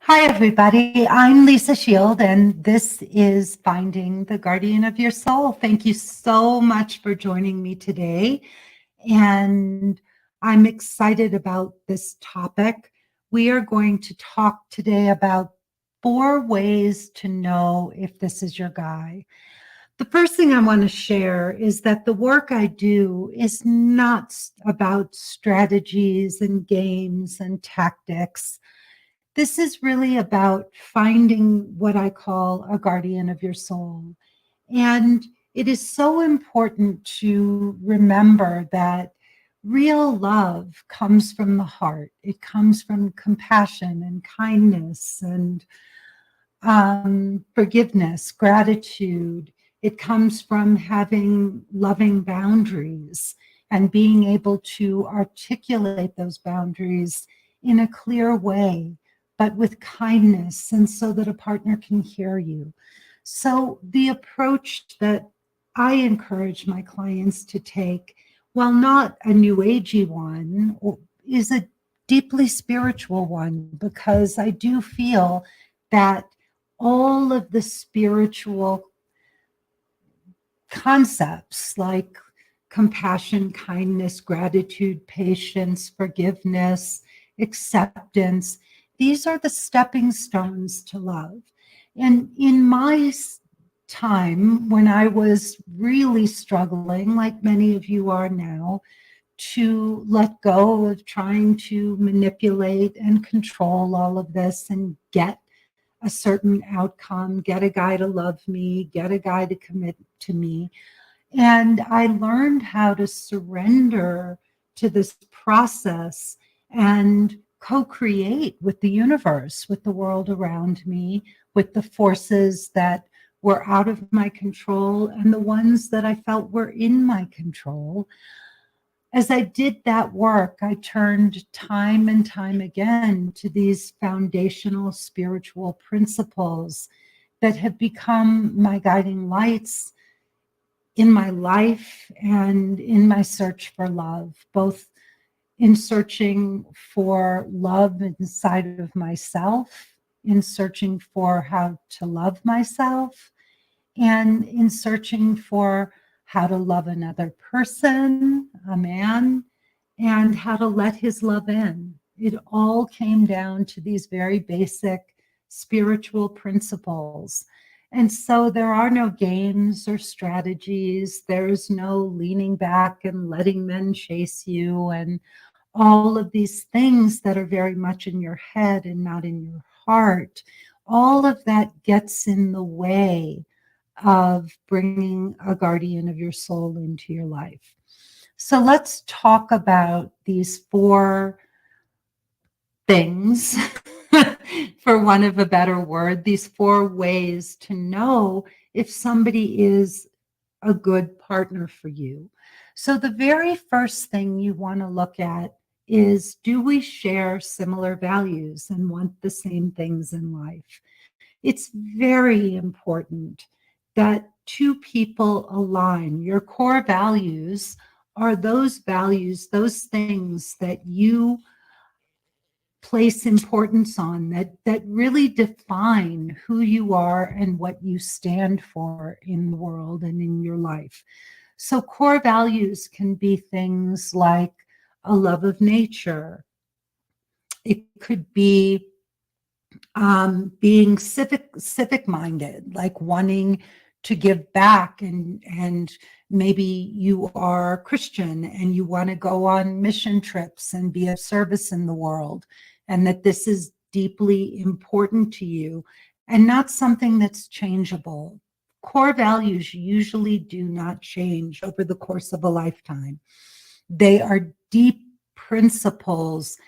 Hi, everybody. I'm Lisa Shield, and this is Finding the Guardian of Your Soul. Thank you so much for joining me today. And I'm excited about this topic. We are going to talk today about 4 ways to know if this is your guy. The first thing I want to share is that the work I do is not about strategies and games and tactics. This is really about finding what I call a guardian of your soul. And it is so important to remember that real love comes from the heart. It comes from compassion and kindness and forgiveness, gratitude. It comes from having loving boundaries and being able to articulate those boundaries in a clear way, but with kindness, and so that a partner can hear you. So the approach that I encourage my clients to take, while not a new agey one, is a deeply spiritual one, because I do feel that all of the spiritual concepts like compassion, kindness, gratitude, patience, forgiveness, acceptance, these are the stepping stones to love. And in my time, when I was really struggling, like many of you are now, to let go of trying to manipulate and control all of this and get a certain outcome, get a guy to love me, get a guy to commit to me. And I learned how to surrender to this process and co-create with the universe, with the world around me, with the forces that were out of my control and the ones that I felt were in my control. As I did that work, I turned time and time again to these foundational spiritual principles that have become my guiding lights in my life and in my search for love, both in searching for love inside of myself, in searching for how to love myself, and in searching for how to love another person, a man, and how to let his love in. It all came down to these very basic spiritual principles. And so there are no games or strategies. There's no leaning back and letting men chase you and all of these things that are very much in your head and not in your heart. All of that gets in the way of bringing a guardian of your soul into your life. So let's talk about these 4 things, for want of a better word, these 4 ways to know if somebody is a good partner for you. So the very first thing you want to look at is, do we share similar values and want the same things in life? It's very important that 2 people align. Your core values are those values, those things that you place importance on, that really define who you are and what you stand for in the world and in your life. So core values can be things like a love of nature. It could be being civic minded, like wanting to give back, and maybe you are Christian and you want to go on mission trips and be of service in the world, and that this is deeply important to you and not something that's changeable. Core values usually do not change over the course of a lifetime. They are deep principles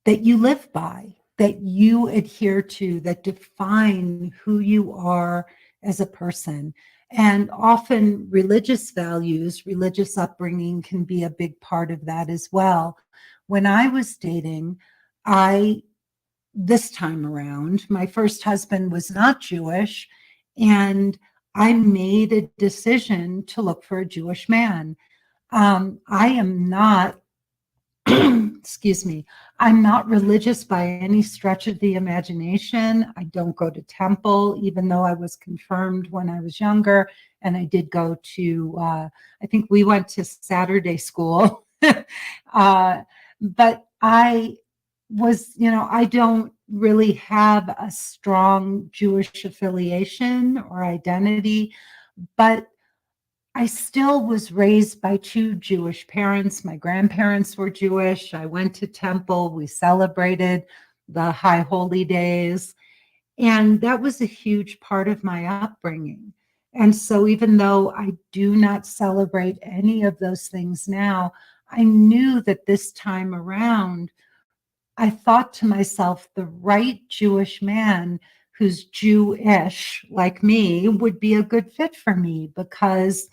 that you live by, that you adhere to, that define who you are as a person. And often religious values, religious upbringing can be a big part of that as well. When I was dating, this time around, my first husband was not Jewish, and I made a decision to look for a Jewish man. I am not excuse me, I'm not religious by any stretch of the imagination. I don't go to temple, even though I was confirmed when I was younger. And I did go to, I think we went to Saturday school. But I was, I don't really have a strong Jewish affiliation or identity, but I still was raised by two Jewish parents. My grandparents were Jewish. I went to temple. We celebrated the high holy days. And that was a huge part of my upbringing. And so even though I do not celebrate any of those things now, I knew that this time around, I thought to myself, the right Jewish man who's Jewish like me would be a good fit for me, because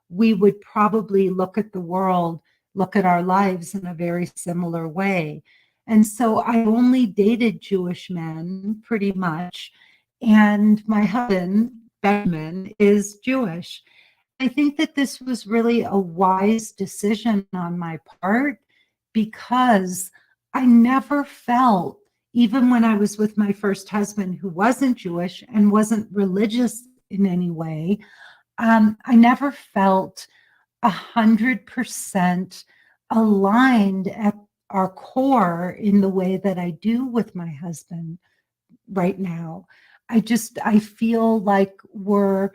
we would probably look at the world, look at our lives in a very similar way. And so I only dated Jewish men pretty much. And my husband, Benjamin, is Jewish. I think that this was really a wise decision on my part, because I never felt, even when I was with my first husband who wasn't Jewish and wasn't religious in any way, I never felt 100% aligned at our core in the way that I do with my husband right now. I feel like we're,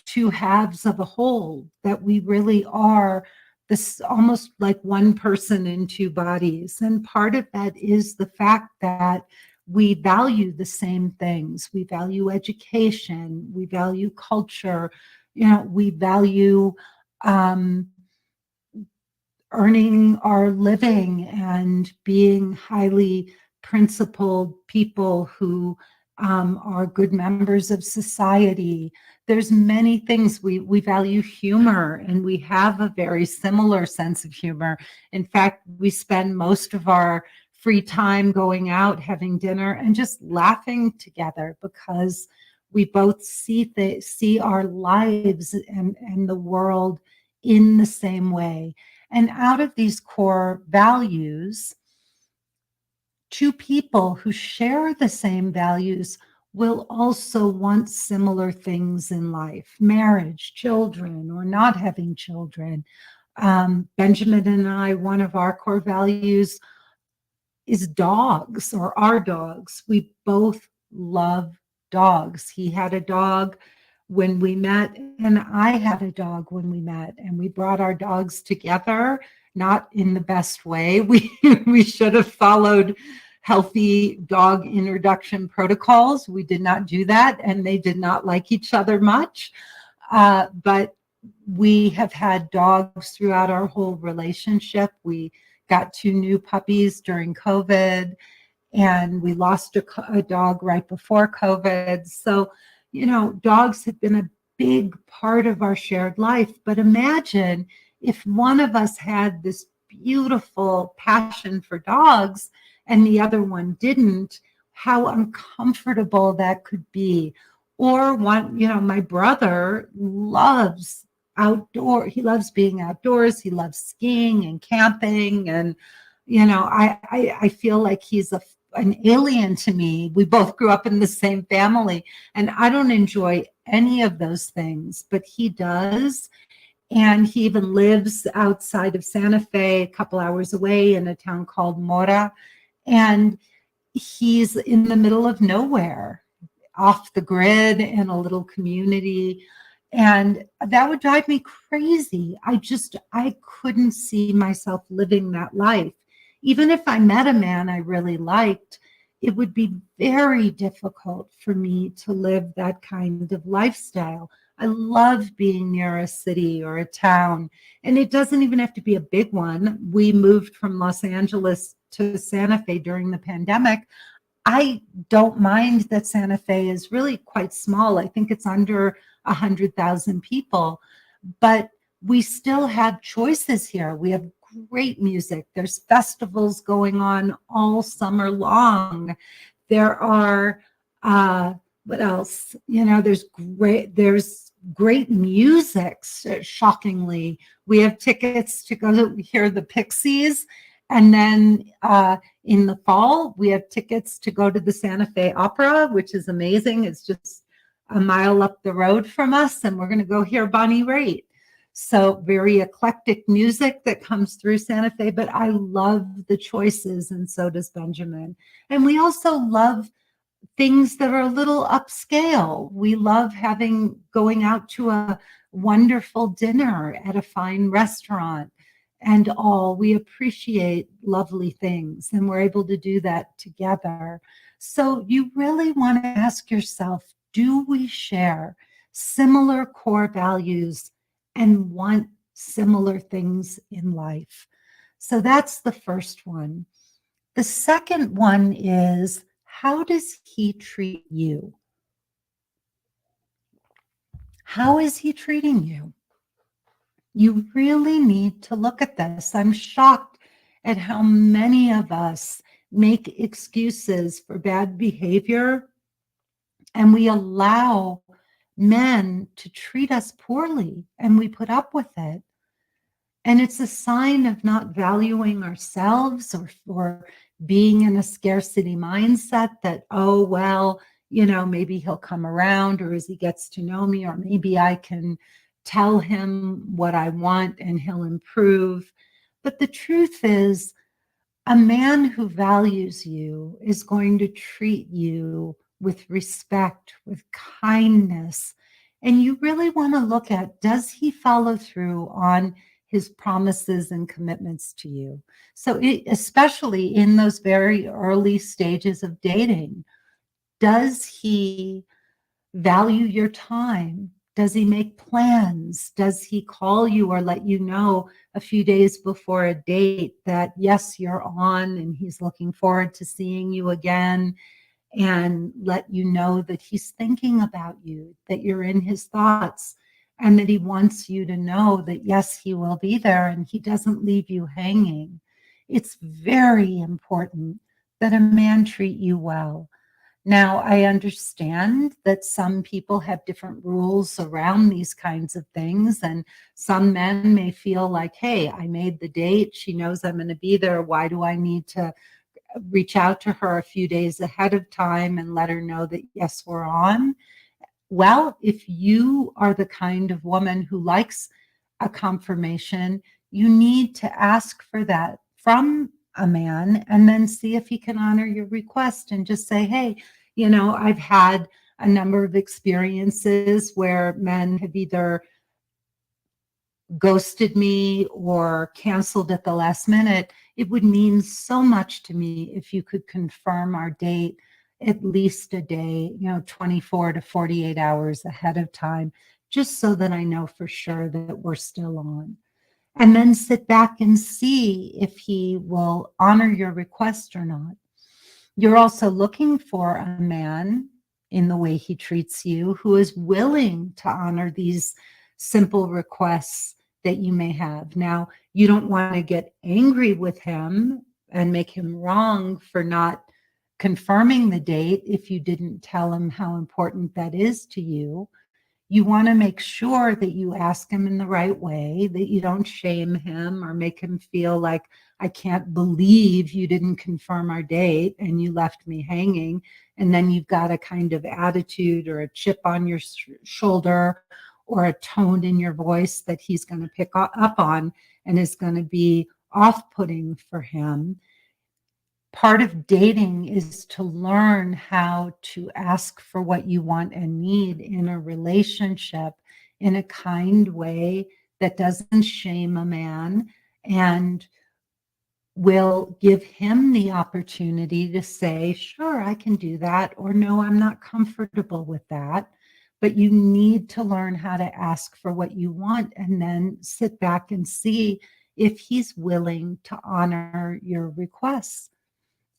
two halves of a whole, that we really are this almost like one person in two bodies. And part of that is the fact that we value the same things. We value education, we value culture, we value earning our living and being highly principled people who are good members of society. There's many things. We value humor, and we have a very similar sense of humor. In fact, we spend most of our free time going out, having dinner, and just laughing together, because we both see our lives and the world in the same way. And out of these core values, two people who share the same values will also want similar things in life: marriage, children, or not having children. Benjamin and I, one of our core values is dogs, or our dogs. We both love dogs. He had a dog when we met, and I had a dog when we met, and we brought our dogs together, not in the best way. We should have followed healthy dog introduction protocols. We did not do that, and they did not like each other much. But we have had dogs throughout our whole relationship. We got two new puppies during COVID, and we lost a dog right before COVID. So, dogs have been a big part of our shared life. But imagine if one of us had this beautiful passion for dogs and the other one didn't, how uncomfortable that could be. Or one, my brother loves he loves being outdoors. He loves skiing and camping. And, I feel like he's an alien to me. We both grew up in the same family, and I don't enjoy any of those things, but he does. And he even lives outside of Santa Fe, a couple hours away, in a town called Mora. And he's in the middle of nowhere, off the grid, in a little community. And that would drive me crazy. I couldn't see myself living that life. Even if I met a man I really liked, it would be very difficult for me to live that kind of lifestyle. I love being near a city or a town, and it doesn't even have to be a big one. We moved from Los Angeles to Santa Fe during the pandemic. I don't mind that Santa Fe is really quite small. I think it's under 100,000 people, but we still have choices here. We have great music. There's festivals going on all summer long. There are, what else? There's great music. Shockingly, we have tickets to go to hear the Pixies. And then in the fall, we have tickets to go to the Santa Fe Opera, which is amazing. It's just a mile up the road from us, and we're going to go hear Bonnie Raitt. So very eclectic music that comes through Santa Fe, but I love the choices, and so does Benjamin. And we also love things that are a little upscale. We love going out to a wonderful dinner at a fine restaurant and all. We appreciate lovely things, and we're able to do that together. So you really want to ask yourself, do we share similar core values and want similar things in life? So that's the first one. The second one is, how does he treat you? How is he treating you? You really need to look at this. I'm shocked at how many of us make excuses for bad behavior, and we allow men to treat us poorly, and we put up with it. And it's a sign of not valuing ourselves, or being in a scarcity mindset that, oh, well, maybe he'll come around, or as he gets to know me, or maybe I can tell him what I want and he'll improve. But the truth is, a man who values you is going to treat you with respect, with kindness. And you really want to look at, does he follow through on his promises and commitments to you? So especially in those very early stages of dating, does he value your time? Does he make plans? Does he call you or let you know a few days before a date that, yes, you're on and he's looking forward to seeing you again, and let you know that he's thinking about you, that you're in his thoughts, and that he wants you to know that, yes, he will be there and he doesn't leave you hanging? It's very important that a man treat you well. Now, I understand that some people have different rules around these kinds of things, and some men may feel like, hey, I made the date. She knows I'm going to be there. Why do I need to reach out to her a few days ahead of time and let her know that, yes, we're on? Well, if you are the kind of woman who likes a confirmation, you need to ask for that from a man, and then see if he can honor your request, and just say, hey, I've had a number of experiences where men have either ghosted me or canceled at the last minute. It would mean so much to me if you could confirm our date at least a day, 24 to 48 hours ahead of time, just so that I know for sure that we're still on. And then sit back and see if he will honor your request or not. You're also looking for a man, in the way he treats you, who is willing to honor these simple requests that you may have. Now, you don't want to get angry with him and make him wrong for not confirming the date if you didn't tell him how important that is to you. You want to make sure that you ask him in the right way, that you don't shame him or make him feel like, I can't believe you didn't confirm our date and you left me hanging. And then you've got a kind of attitude or a chip on your shoulder or a tone in your voice that he's going to pick up on and is going to be off-putting for him. Part of dating is to learn how to ask for what you want and need in a relationship in a kind way that doesn't shame a man and will give him the opportunity to say, sure, I can do that, or no, I'm not comfortable with that. But you need to learn how to ask for what you want, and then sit back and see if he's willing to honor your requests.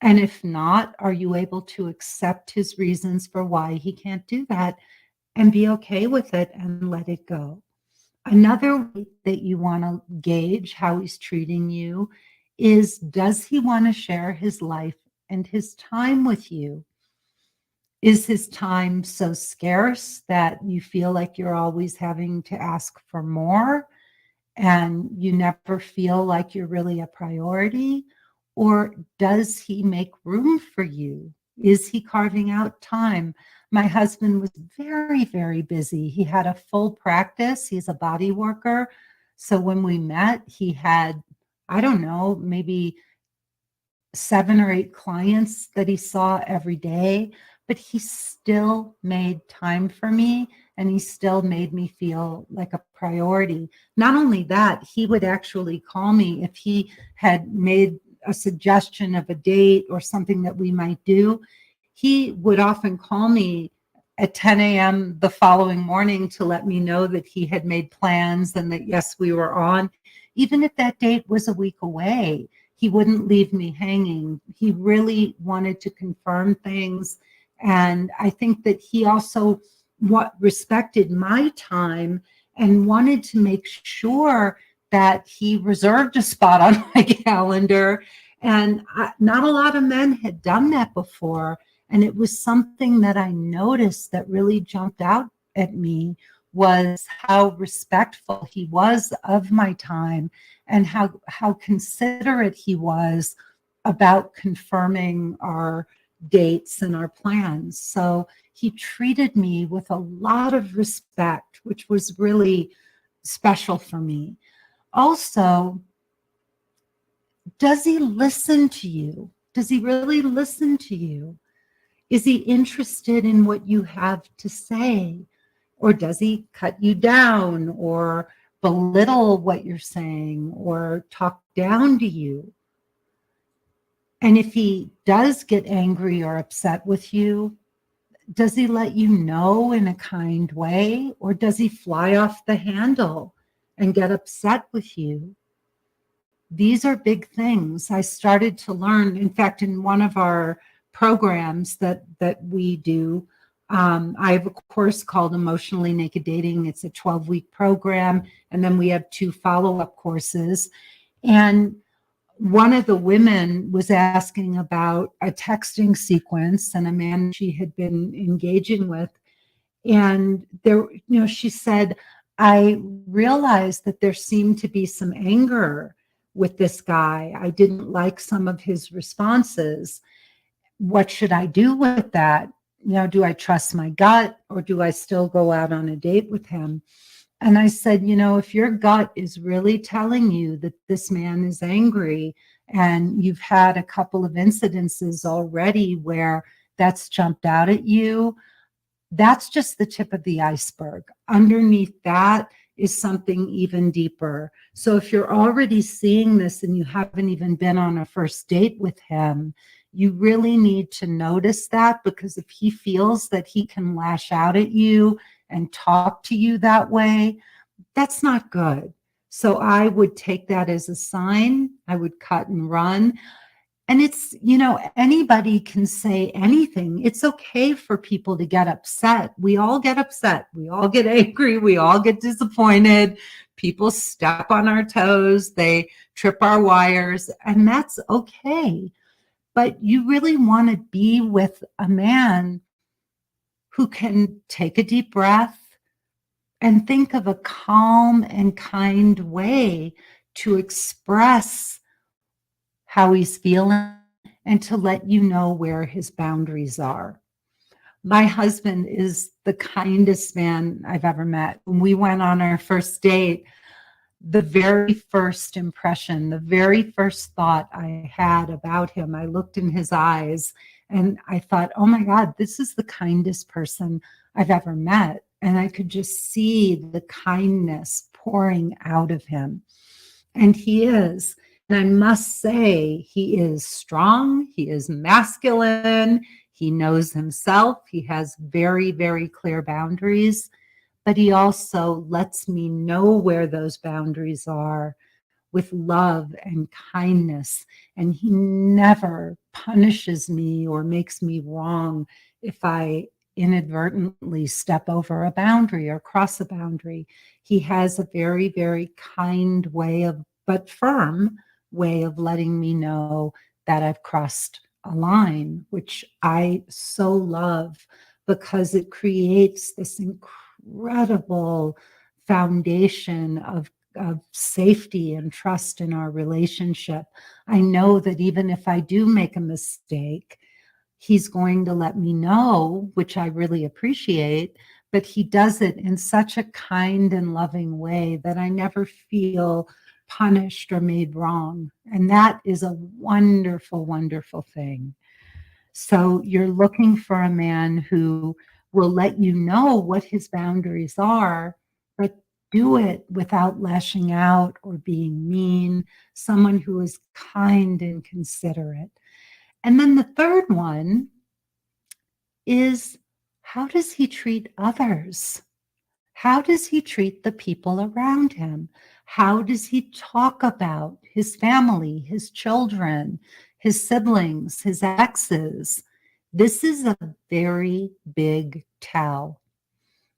And if not, are you able to accept his reasons for why he can't do that and be okay with it and let it go? Another way that you want to gauge how he's treating you is, does he want to share his life and his time with you? Is his time so scarce that you feel like you're always having to ask for more and you never feel like you're really a priority? Or does he make room for you? Is he carving out time? My husband was very, very busy. He had a full practice. He's a body worker. So when we met, he had, I don't know, maybe 7 or 8 clients that he saw every day, but he still made time for me and he still made me feel like a priority. Not only that, he would actually call me if he had made a suggestion of a date or something that we might do. He would often call me at 10 a.m. the following morning to let me know that he had made plans and that, yes, we were on. Even if that date was a week away, he wouldn't leave me hanging. He really wanted to confirm things. And I think that he also respected my time and wanted to make sure that he reserved a spot on my calendar. And not a lot of men had done that before. And it was something that I noticed that really jumped out at me, was how respectful he was of my time and how considerate he was about confirming our dates and our plans. So he treated me with a lot of respect, which was really special for me. Also, does he listen to you? Does he really listen to you? Is he interested in what you have to say? Or does he cut you down or belittle what you're saying or talk down to you? And if he does get angry or upset with you, does he let you know in a kind way, or does he fly off the handle and get upset with you? These are big things I started to learn. In fact, in one of our programs that we do, I have a course called Emotionally Naked Dating. It's a 12-week program, and then we have 2 follow-up courses. And one of the women was asking about a texting sequence and a man she had been engaging with. And there, she said, I realized that there seemed to be some anger with this guy. I didn't like some of his responses. What should I do with that? Do I trust my gut, or do I still go out on a date with him? And I said, if your gut is really telling you that this man is angry, and you've had a couple of incidences already where that's jumped out at you, that's just the tip of the iceberg. Underneath that is something even deeper. So if you're already seeing this and you haven't even been on a first date with him, you really need to notice that, because if he feels that he can lash out at you and talk to you that way, that's not good. So I would take that as a sign. I would cut and run. And it's, anybody can say anything. It's okay for people to get upset. We all get upset. We all get angry. We all get disappointed. People step on our toes. They trip our wires, and that's okay. But you really want to be with a man who can take a deep breath and think of a calm and kind way to express how he's feeling and to let you know where his boundaries are. My husband is the kindest man I've ever met. When we went on our first date, the very first impression, the very first thought I had about him, I looked in his eyes and I thought, oh my God, this is the kindest person I've ever met. And I could just see the kindness pouring out of him. And he is. And I must say, he is strong. He is masculine. He knows himself. He has very, very clear boundaries. But he also lets me know where those boundaries are with love and kindness. And he never punishes me or makes me wrong if I inadvertently step over a boundary or cross a boundary. He has a very, very kind way of, but firm way of letting me know that I've crossed align, which I so love because it creates this incredible foundation of safety and trust in our relationship. I know that even if I do make a mistake, he's going to let me know, which I really appreciate, but he does it in such a kind and loving way that I never feel punished or made wrong. And that is a wonderful, wonderful thing. So you're looking for a man who will let you know what his boundaries are, but do it without lashing out or being mean, someone who is kind and considerate. And then the third one is, how does he treat others? How does he treat the people around him? How does he talk about his family, his children, his siblings, his exes? This is a very big tell,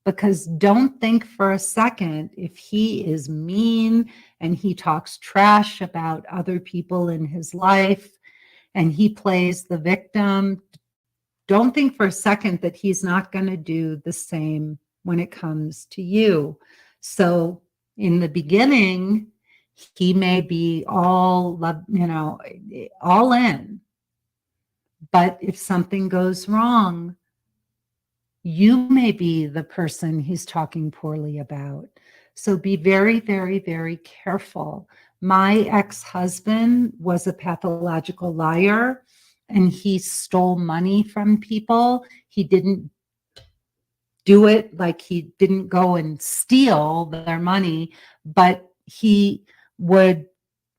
because don't think for a second if he is mean and he talks trash about other people in his life and he plays the victim. Don't think for a second that he's not going to do the same when it comes to you. So in the beginning, he may be all in. But if something goes wrong, you may be the person he's talking poorly about. So be very, very, very careful. My ex-husband was a pathological liar, and he stole money from people. He didn't do it, like he didn't go and steal their money, but he would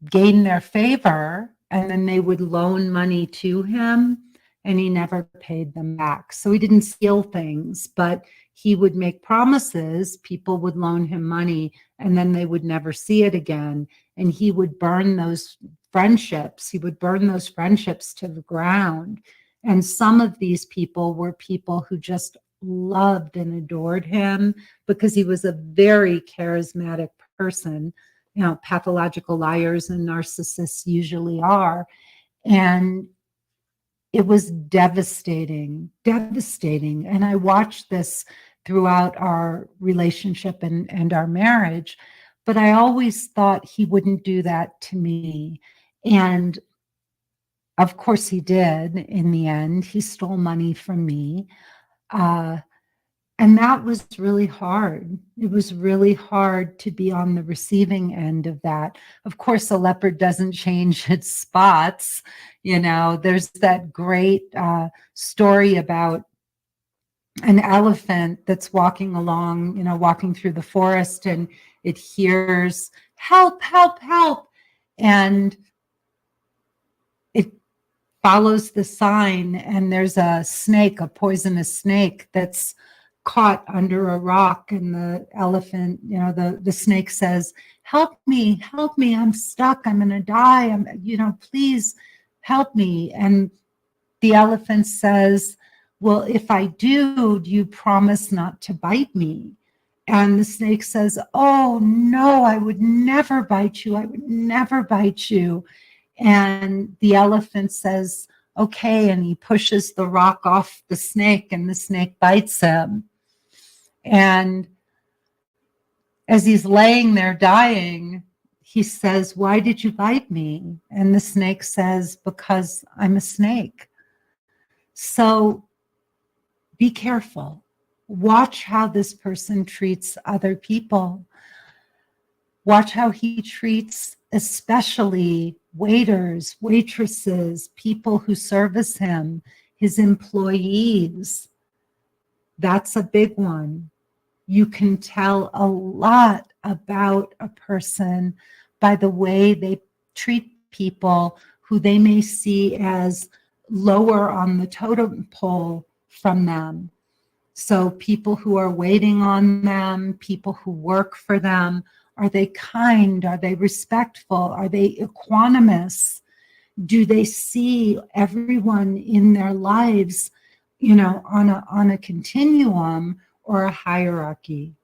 gain their favor, and then they would loan money to him, and he never paid them back. So he didn't steal things, but he would make promises. People would loan him money, and then they would never see it again. And he would burn those friendships. He would burn those friendships to the ground. And some of these people were people who just loved and adored him because he was a very charismatic person. You know, pathological liars and narcissists usually are. And it was devastating, devastating. And I watched this throughout our relationship and our marriage, but I always thought he wouldn't do that to me. And of course he did in the end. He stole money from me. And that was really hard. It was really hard to be on the receiving end of that. Of course, a leopard doesn't change its spots. You know, there's that great story about an elephant that's walking along, you know, walking through the forest, and it hears, help, help, help. And it follows the sign, and there's a snake, a poisonous snake that's caught under a rock, and the elephant, you know, the snake says, help me, I'm stuck, I'm gonna die, please help me. And the elephant says, well, if I do you promise not to bite me? And the snake says, oh no, I would never bite you, I would never bite you. And the elephant says, okay, and he pushes the rock off the snake, and the snake bites him. And as he's laying there dying, he says, why did you bite me? And the snake says, because I'm a snake. So be careful. Watch how this person treats other people. Watch how he treats especially waiters, waitresses, people who service him, his employees. That's a big one. You can tell a lot about a person by the way they treat people who they may see as lower on the totem pole from them. So people who are waiting on them, people who work for them, are they kind? Are they respectful? Are they equanimous? Do they see everyone in their lives, you know, on a continuum or a hierarchy?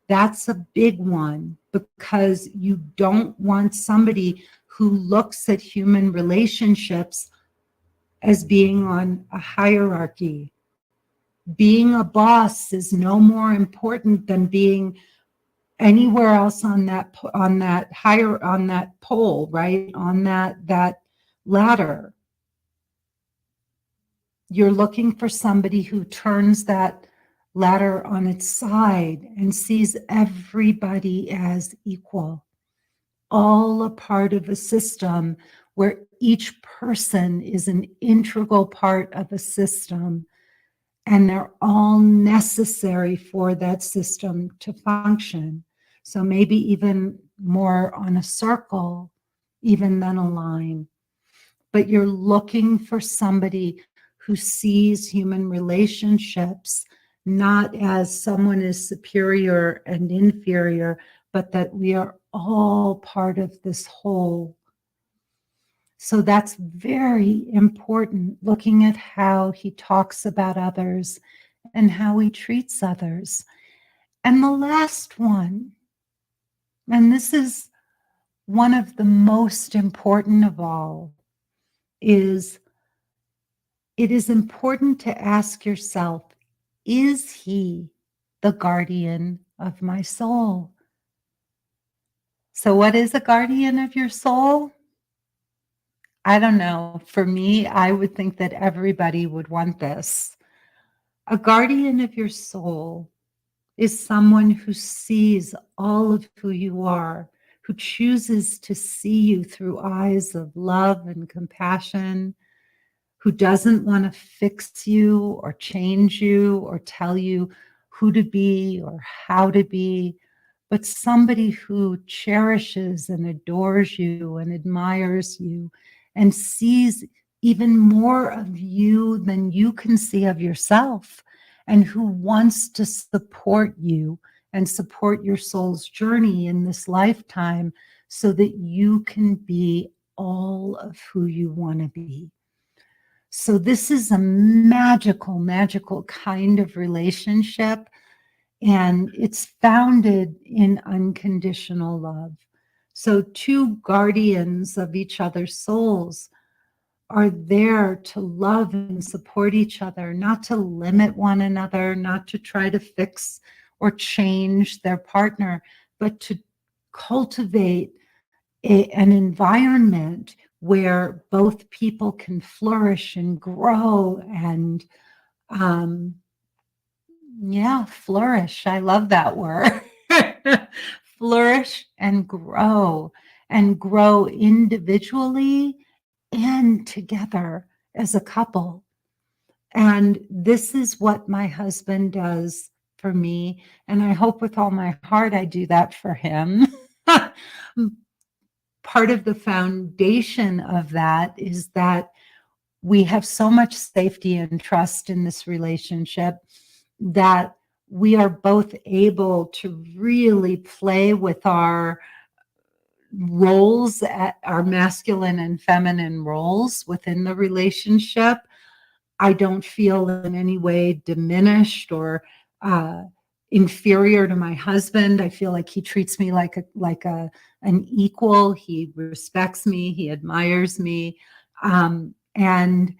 That's a big one, because you don't want somebody who looks at human relationships as being on a hierarchy. Being a boss is no more important than being anywhere else on that pole, right? On that ladder. You're looking for somebody who turns that ladder on its side and sees everybody as equal, all a part of a system where each person is an integral part of a system, and they're all necessary for that system to function. So maybe even more on a circle, even than a line. But you're looking for somebody who sees human relationships not as someone is superior and inferior, but that we are all part of this whole. So that's very important, looking at how he talks about others and how he treats others. And the last one, and this is one of the most important of all, is it is important to ask yourself, is he the guardian of my soul? So what is a guardian of your soul? I don't know. For me, I would think that everybody would want this. A guardian of your soul is someone who sees all of who you are, who chooses to see you through eyes of love and compassion, who doesn't want to fix you or change you or tell you who to be or how to be, but somebody who cherishes and adores you and admires you and sees even more of you than you can see of yourself, and who wants to support you and support your soul's journey in this lifetime so that you can be all of who you want to be. So this is a magical, magical kind of relationship, and it's founded in unconditional love. So two guardians of each other's souls are there to love and support each other, not to limit one another, not to try to fix or change their partner, but to cultivate an environment where both people can flourish and grow and flourish. I love that word. Flourish and grow individually and together as a couple. And this is what my husband does for me. And I hope with all my heart I do that for him. Part of the foundation of that is that we have so much safety and trust in this relationship that we are both able to really play with our roles, our masculine and feminine roles within the relationship. I don't feel in any way diminished or inferior to my husband. I feel like he treats me like an equal. He respects me. He admires me. And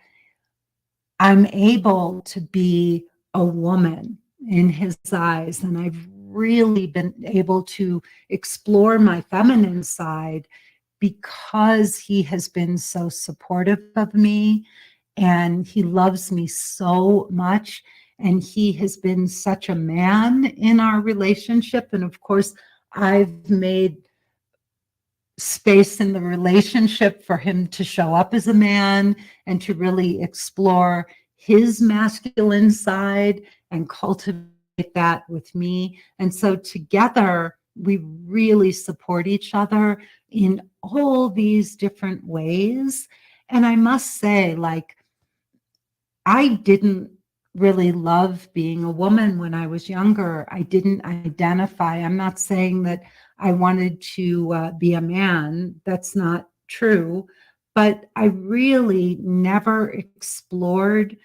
I'm able to be a woman in his eyes. And I've really been able to explore my feminine side because he has been so supportive of me and he loves me so much. And he has been such a man in our relationship. And of course, I've made space in the relationship for him to show up as a man and to really explore his masculine side and cultivate that with me. And so together, we really support each other in all these different ways. And I must say, like, I didn't really love being a woman when I was younger. I didn't identify. I'm not saying that I wanted to be a man. That's not true. But I really never explored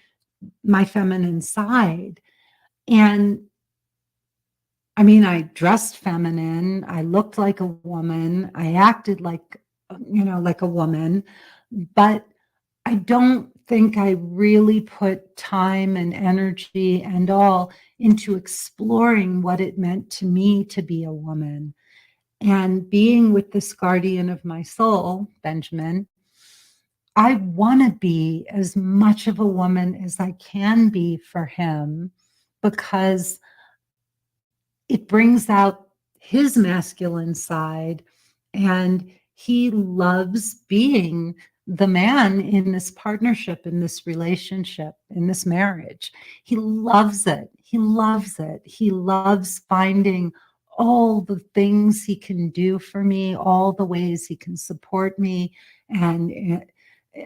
my feminine side. And I mean, I dressed feminine. I looked like a woman. I acted like a woman. But I don't think I really put time and energy and all into exploring what it meant to me to be a woman. And being with this guardian of my soul, Benjamin, I want to be as much of a woman as I can be for him, because it brings out his masculine side, and he loves being the man in this partnership, in this relationship, in this marriage. He loves it. He loves it. He loves finding all the things he can do for me, all the ways he can support me. And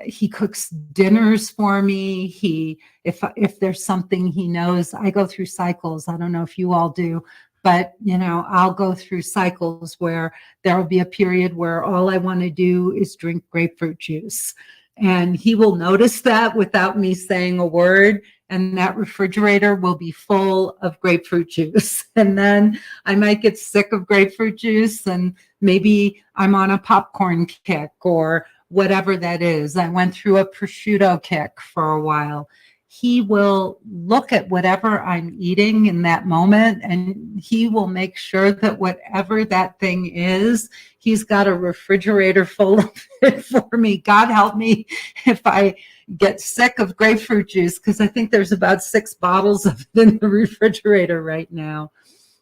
he cooks dinners for me. If there's something he knows, I go through cycles. I don't know if you all do, but I'll go through cycles where there will be a period where all I want to do is drink grapefruit juice. And he will notice that without me saying a word, and that refrigerator will be full of grapefruit juice. And then I might get sick of grapefruit juice, and maybe I'm on a popcorn kick or whatever that is. I went through a prosciutto kick for a while. He will look at whatever I'm eating in that moment, and he will make sure that whatever that thing is, he's got a refrigerator full of it for me. God help me if I get sick of grapefruit juice, because I think there's about 6 bottles of it in the refrigerator right now.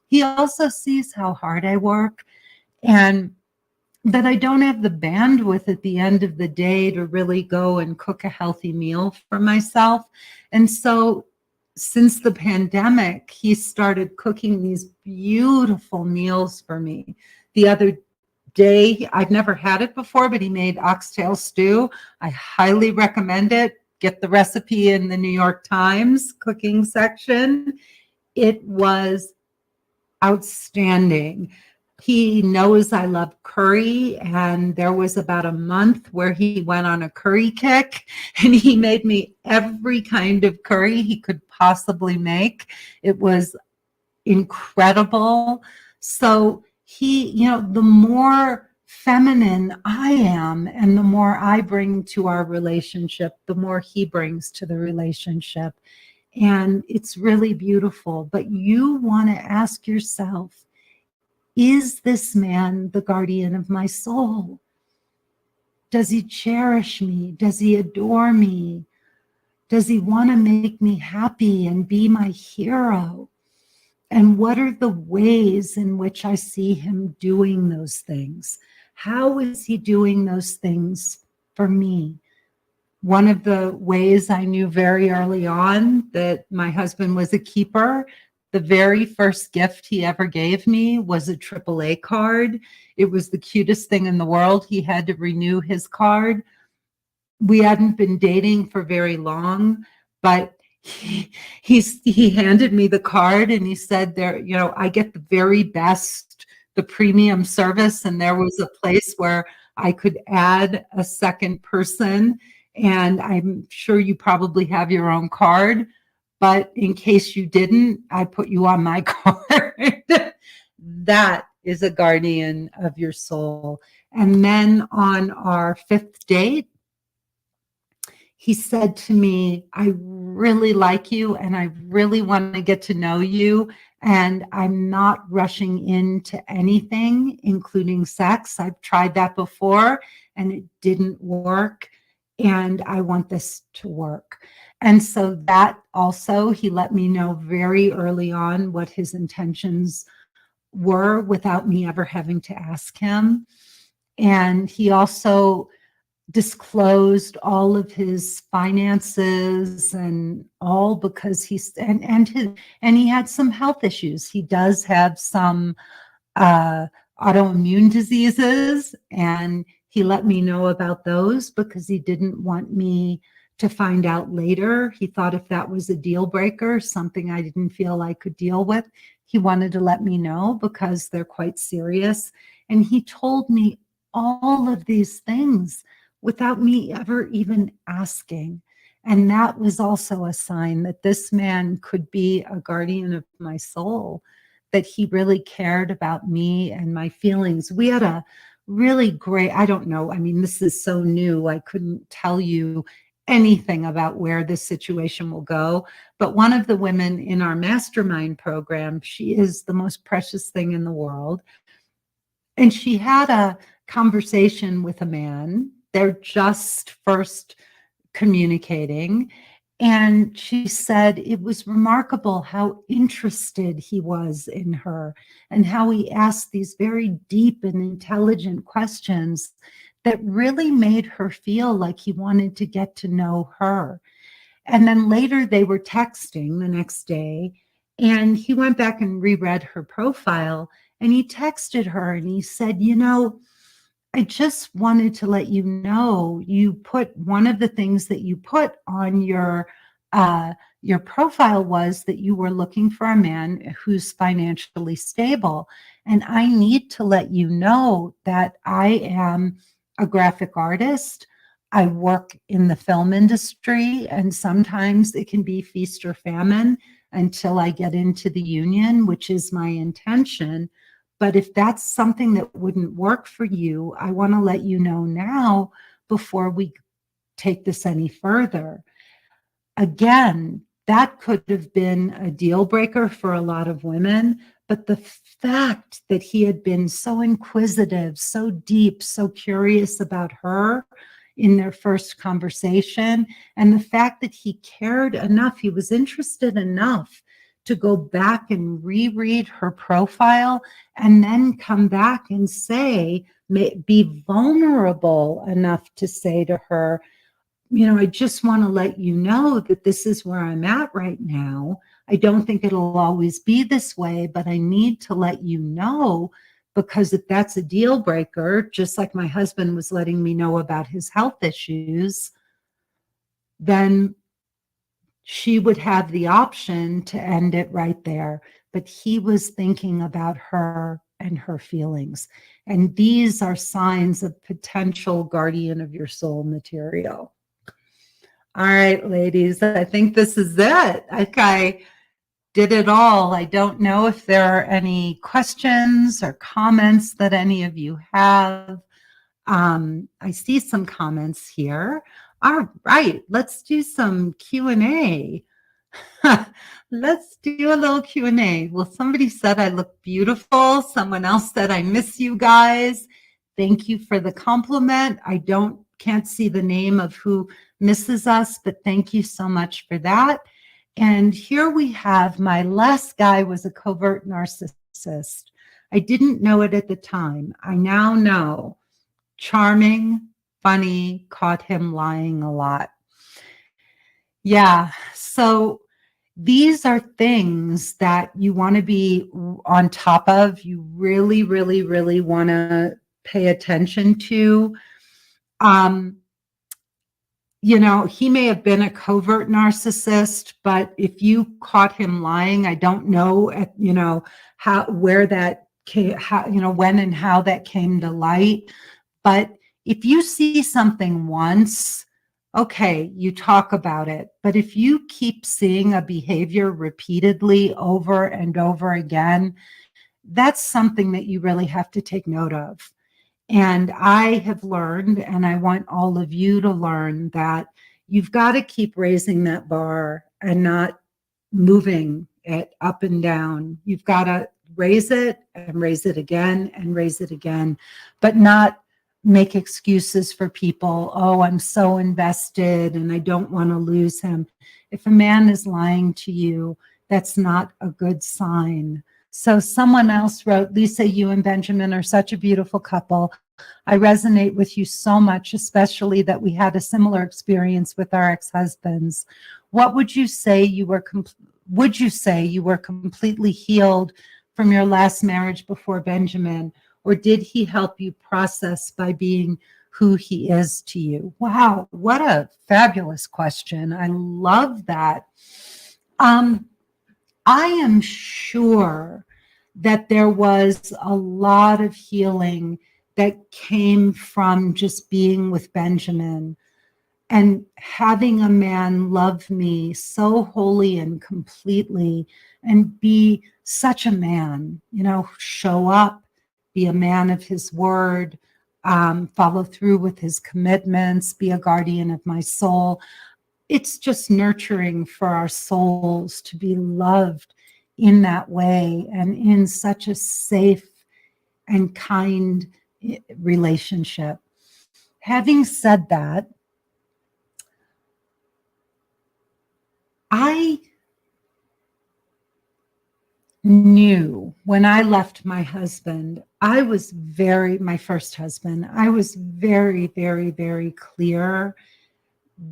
He also sees how hard I work, and that I don't have the bandwidth at the end of the day to really go and cook a healthy meal for myself. And so since the pandemic, he started cooking these beautiful meals for me. The other day, I've never had it before, but he made oxtail stew. I highly recommend it. Get the recipe in the New York Times cooking section. It was outstanding. He knows I love curry, and there was about a month where he went on a curry kick, and he made me every kind of curry he could possibly make. It was incredible. So the more feminine I am and the more I bring to our relationship, the more he brings to the relationship. And it's really beautiful. But you want to ask yourself, is this man the guardian of my soul? Does he cherish me? Does he adore me? Does he want to make me happy and be my hero? And what are the ways in which I see him doing those things? How is he doing those things for me? One of the ways I knew very early on that my husband was a keeper, the very first gift he ever gave me was a AAA card. It was the cutest thing in the world. He had to renew his card. We hadn't been dating for very long, but he handed me the card, and he said, I get the very best, the premium service. And there was a place where I could add a second person. And I'm sure you probably have your own card, but in case you didn't, I put you on my card. That is a guardian of your soul. And then on our 5th date, he said to me, I really like you and I really want to get to know you. And I'm not rushing into anything, including sex. I've tried that before and it didn't work. And I want this to work. And so that also, he let me know very early on what his intentions were without me ever having to ask him. And he also disclosed all of his finances and all because he had some health issues. He does have some autoimmune diseases, and he let me know about those because he didn't want me to find out later. He thought if that was a deal breaker, something I didn't feel I could deal with, he wanted to let me know because they're quite serious. And he told me all of these things without me ever even asking. And that was also a sign that this man could be a guardian of my soul, that he really cared about me and my feelings. We had a really great, I don't know, I mean, this is so new, I couldn't tell you anything about where this situation will go. But one of the women in our mastermind program, she is the most precious thing in the world. And she had a conversation with a man. They're just first communicating. And she said it was remarkable how interested he was in her and how he asked these very deep and intelligent questions that really made her feel like he wanted to get to know her. And then later they were texting the next day, and he went back and reread her profile, and he texted her and he said, I just wanted to let you know, you put one of the things that you put on your profile was that you were looking for a man who's financially stable. And I need to let you know that I am a graphic artist. I work in the film industry, and sometimes it can be feast or famine until I get into the union, which is my intention. But if that's something that wouldn't work for you, I want to let you know now before we take this any further. Again, that could have been a deal breaker for a lot of women, but the fact that he had been so inquisitive, so deep, so curious about her in their first conversation, and the fact that he cared enough, he was interested enough to go back and reread her profile and then come back and say, be vulnerable enough to say to her, I just want to let you know that this is where I'm at right now. I don't think it'll always be this way, but I need to let you know, because if that's a deal breaker, just like my husband was letting me know about his health issues, then she would have the option to end it right there. But he was thinking about her and her feelings. And these are signs of potential guardian of your soul material. All right, ladies, I think this is it. I did it all. I don't know if there are any questions or comments that any of you have. I see some comments here. All right, let's do some Q&A. Let's do a little Q&A. Well, somebody said I look beautiful. Someone else said I miss you guys. Thank you for the compliment. I can't see the name of who misses us, but thank you so much for that. And here we have, my last guy was a covert narcissist. I didn't know it at the time. I now know. Charming, funny, caught him lying a lot. Yeah, so these are things that you want to be on top of. You really, really, really want to pay attention to. He may have been a covert narcissist, but if you caught him lying, I don't know, where that came, when and how that came to light. But if you see something once, okay, you talk about it. But if you keep seeing a behavior repeatedly over and over again, that's something that you really have to take note of. And I have learned, and I want all of you to learn, that you've got to keep raising that bar and not moving it up and down. You've got to raise it and raise it again and raise it again, but not make excuses for people. Oh, I'm so invested and I don't want to lose him. If a man is lying to you, that's not a good sign. So someone else wrote, Lisa, you and Benjamin are such a beautiful couple. I resonate with you so much, especially that we had a similar experience with our ex-husbands. What would you say you were completely healed from your last marriage before Benjamin, or did he help you process by being who he is to you? Wow, what a fabulous question. I love that. I am sure that there was a lot of healing that came from just being with Benjamin and having a man love me so wholly and completely and be such a man, show up, be a man of his word, follow through with his commitments, be a guardian of my soul. It's just nurturing for our souls to be loved in that way and in such a safe and kind relationship. Having said that, I knew when I left my husband, my first husband, I was very, very, very clear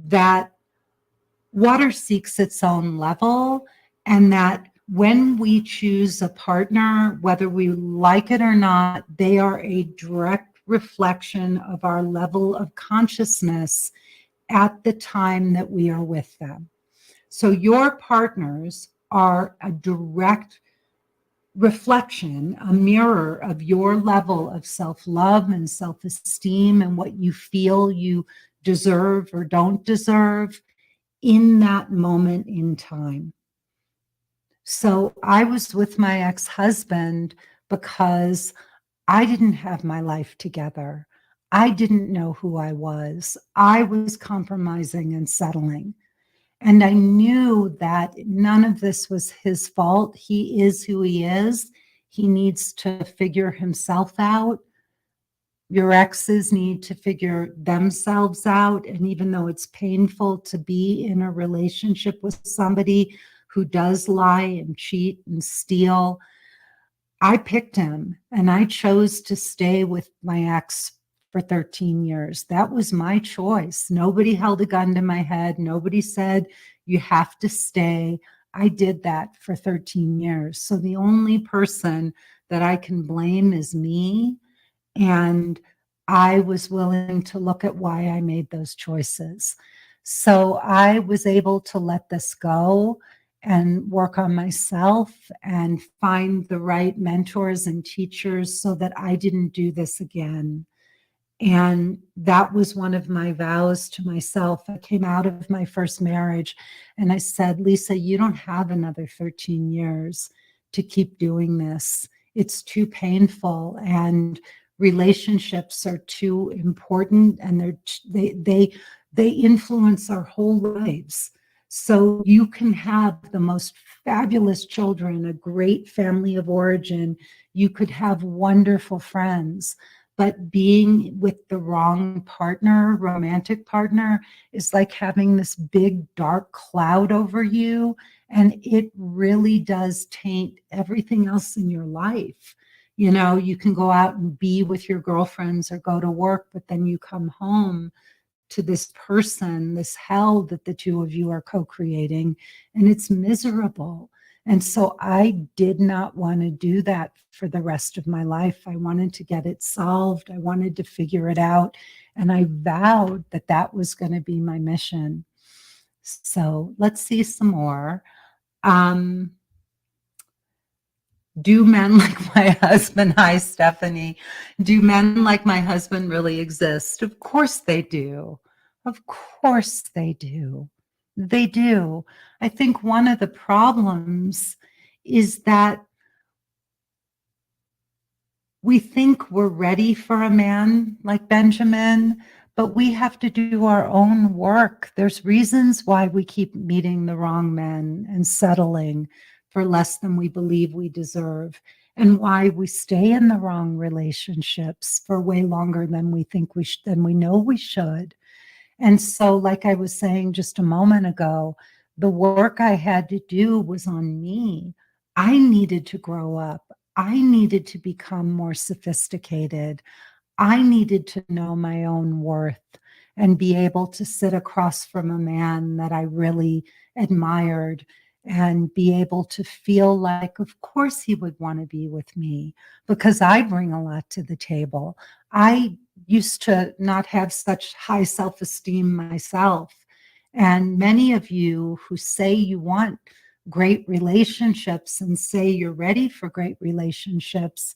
that water seeks its own level, and that when we choose a partner, whether we like it or not, they are a direct reflection of our level of consciousness at the time that we are with them. So your partners are a direct reflection, a mirror of your level of self-love and self-esteem and what you feel you deserve or don't deserve in that moment in time. So I was with my ex-husband because I didn't have my life together. I didn't know who I was. I was compromising and settling. And I knew that none of this was his fault. He is who he is. He needs to figure himself out. Your exes need to figure themselves out. And even though it's painful to be in a relationship with somebody who does lie and cheat and steal, I picked him and I chose to stay with my ex for 13 years. That was my choice. Nobody held a gun to my head. Nobody said, you have to stay. I did that for 13 years. So the only person that I can blame is me. And I was willing to look at why I made those choices. So I was able to let this go and work on myself and find the right mentors and teachers so that I didn't do this again. And that was one of my vows to myself. I came out of my first marriage and I said, Lisa, you don't have another 13 years to keep doing this. It's too painful, and relationships are too important, and they influence our whole lives. So you can have the most fabulous children, a great family of origin. You could have wonderful friends, but being with the wrong partner, romantic partner, is like having this big dark cloud over you. And it really does taint everything else in your life. You know, you can go out and be with your girlfriends or go to work, but then you come home to this person, this hell that the two of you are co-creating, and it's miserable. And so I did not want to do that for the rest of my life. I wanted to get it solved. I wanted to figure it out. And I vowed that that was going to be my mission. So let's see some more. Do men like my husband, hi, Stephanie, do men like my husband really exist? Of course they do. Of course they do. They do. I think one of the problems is that we think we're ready for a man like Benjamin, but we have to do our own work. There's reasons why we keep meeting the wrong men and settling for less than we believe we deserve, and why we stay in the wrong relationships for way longer than we think than we know we should. And so, like I was saying just a moment ago, the work I had to do was on me. I needed to grow up. I needed to become more sophisticated. I needed to know my own worth and be able to sit across from a man that I really admired and be able to feel like, of course, he would want to be with me because I bring a lot to the table. I used to not have such high self-esteem myself. And many of you who say you want great relationships and say you're ready for great relationships,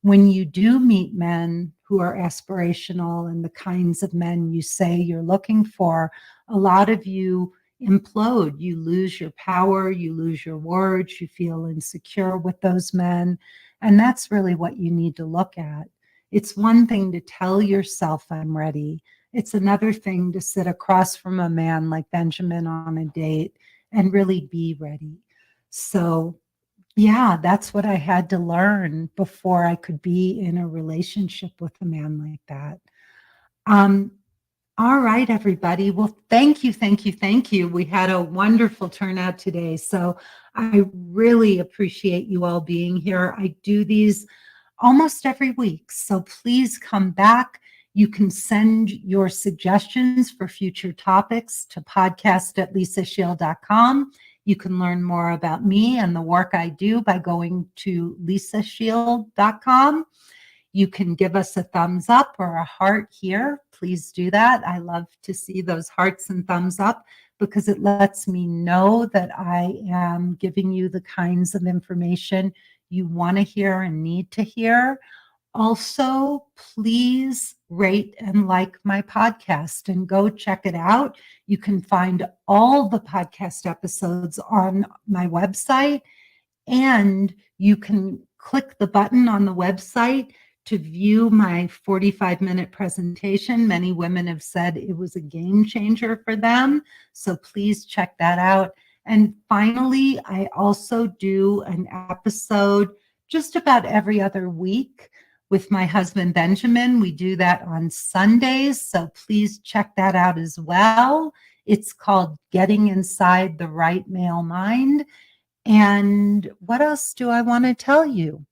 when you do meet men who are aspirational and the kinds of men you say you're looking for, a lot of you implode. You lose your power, you lose your words, you feel insecure with those men. And that's really what you need to look at. It's one thing to tell yourself I'm ready. It's another thing to sit across from a man like Benjamin on a date and really be ready. So, yeah, that's what I had to learn before I could be in a relationship with a man like that. Um, all right, everybody. Well, thank you, thank you, thank you. We had a wonderful turnout today. So I really appreciate you all being here. I do these almost every week. So please come back. You can send your suggestions for future topics to podcast@lisashield.com. You can learn more about me and the work I do by going to lisashield.com. You can give us a thumbs up or a heart here. Please do that. I love to see those hearts and thumbs up because it lets me know that I am giving you the kinds of information you want to hear and need to hear. Also, please rate and like my podcast and go check it out. You can find all the podcast episodes on my website, and you can click the button on the website to view my 45-minute presentation. Many women have said it was a game changer for them. So please check that out. And finally, I also do an episode just about every other week with my husband, Benjamin. We do that on Sundays. So please check that out as well. It's called Getting Inside the Right Male Mind. And what else do I want to tell you?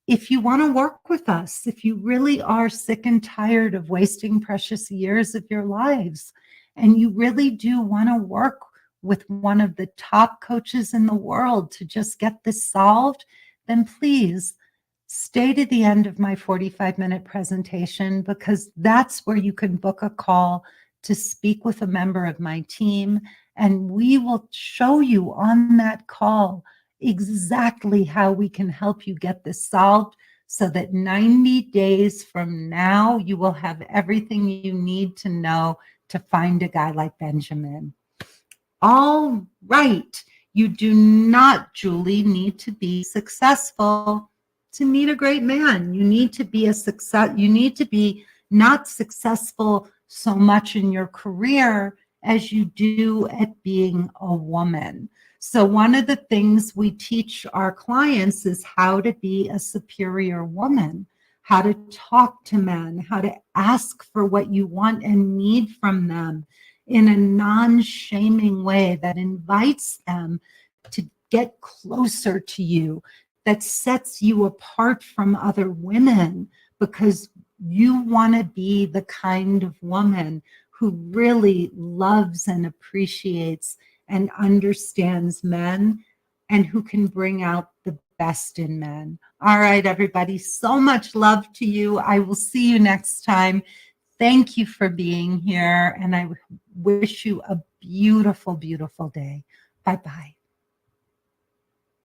If you want to work with us, if you really are sick and tired of wasting precious years of your lives, and you really do want to work with one of the top coaches in the world to just get this solved, then please stay to the end of my 45-minute presentation, because that's where you can book a call to speak with a member of my team, and we will show you on that call exactly how we can help you get this solved so that 90 days from now, you will have everything you need to know to find a guy like Benjamin. All right. You do not, Julie, need to be successful to meet a great man. You need to be a success. You need to be not successful so much in your career as you do at being a woman. So one of the things we teach our clients is how to be a superior woman, how to talk to men, how to ask for what you want and need from them in a non-shaming way that invites them to get closer to you, that sets you apart from other women, because you want to be the kind of woman who really loves and appreciates and understands men, and who can bring out the best in men. All right, everybody, so much love to you. I will see you next time. Thank you for being here, and I wish you a beautiful, beautiful day. Bye-bye.